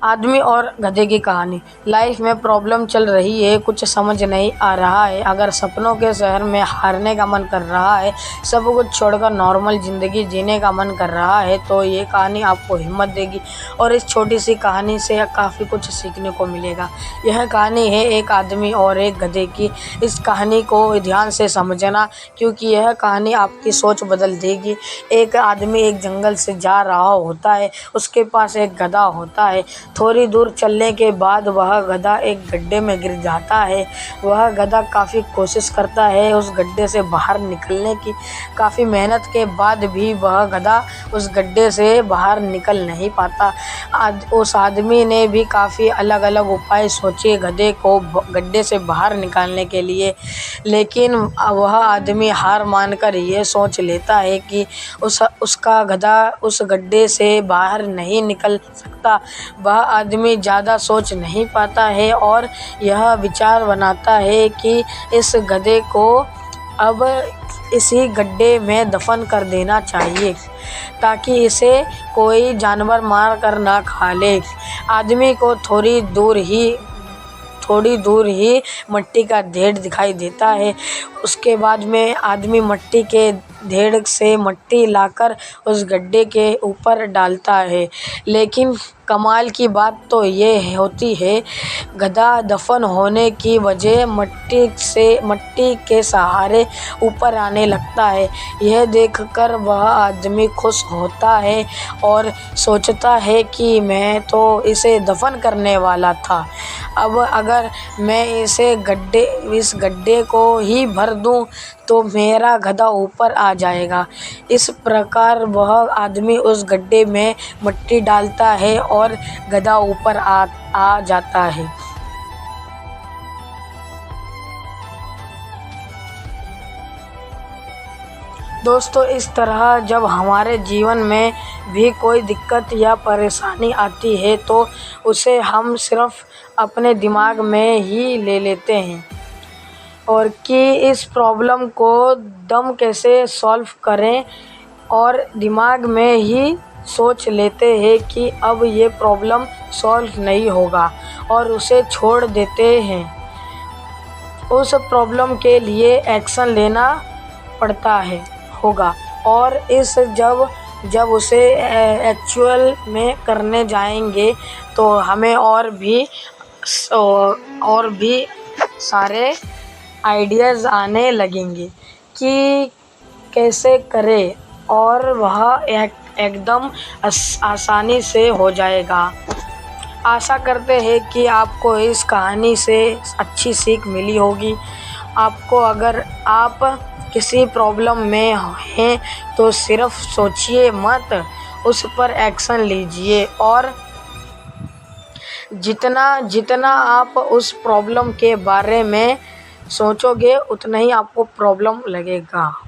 आदमी और गधे की कहानी। लाइफ में प्रॉब्लम चल रही है, कुछ समझ नहीं आ रहा है। अगर सपनों के शहर में हारने का मन कर रहा है, सब कुछ छोड़कर नॉर्मल ज़िंदगी जीने का मन कर रहा है, तो ये कहानी आपको हिम्मत देगी और इस छोटी सी कहानी से काफ़ी कुछ सीखने को मिलेगा। यह कहानी है एक आदमी और एक गधे की। इस कहानी को ध्यान से समझना, क्योंकि यह कहानी आपकी सोच बदल देगी। एक आदमी एक जंगल से जा रहा होता है, उसके पास एक गधा होता है। थोड़ी दूर चलने के बाद वह गधा एक गड्ढे में गिर जाता है। वह गधा काफ़ी कोशिश करता है उस गड्ढे से बाहर निकलने की। काफ़ी मेहनत के बाद भी वह गधा उस गड्ढे से बाहर निकल नहीं पाता। उस आदमी ने भी काफ़ी अलग अलग उपाय सोचे गधे को गड्ढे से बाहर निकालने के लिए, लेकिन वह आदमी हार मानकर ये सोच लेता है कि उसका गधा उस गड्ढे से बाहर नहीं निकल सकता। वह आदमी ज़्यादा सोच नहीं पाता है और यह विचार बनाता है कि इस गधे को अब इसी गड्ढे में दफन कर देना चाहिए, ताकि इसे कोई जानवर मार कर ना खा ले। आदमी को थोड़ी दूर ही मिट्टी का ढेर दिखाई देता है। उसके बाद में आदमी मिट्टी के ढेर से मिट्टी लाकर उस गड्ढे के ऊपर डालता है। लेकिन कमाल की बात तो ये होती है, गधा दफन होने की वजह मिट्टी के सहारे ऊपर आने लगता है। यह देखकर वह आदमी खुश होता है और सोचता है कि मैं तो इसे दफन करने वाला था, अब अगर मैं इस गड्ढे को ही भर दूं तो मेरा गधा ऊपर आ जाएगा। इस प्रकार वह आदमी उस गड्ढे में मिट्टी डालता है और गधा ऊपर आ जाता है। दोस्तों, इस तरह जब हमारे जीवन में भी कोई दिक्कत या परेशानी आती है तो उसे हम सिर्फ अपने दिमाग में ही ले लेते हैं और कि इस प्रॉब्लम को दम कैसे सॉल्व करें, और दिमाग में ही सोच लेते हैं कि अब ये प्रॉब्लम सॉल्व नहीं होगा और उसे छोड़ देते हैं। उस प्रॉब्लम के लिए एक्शन लेना पड़ता होगा और जब उसे एक्चुअल में करने जाएंगे तो हमें और भी सारे आइडियाज़ आने लगेंगे कि कैसे करें, और वह एकदम आसानी से हो जाएगा। आशा करते हैं कि आपको इस कहानी से अच्छी सीख मिली होगी। अगर आप किसी प्रॉब्लम में हैं तो सिर्फ सोचिए मत, उस पर एक्शन लीजिए और जितना आप उस प्रॉब्लम के बारे में सोचोगे उतना ही आपको प्रॉब्लम लगेगा।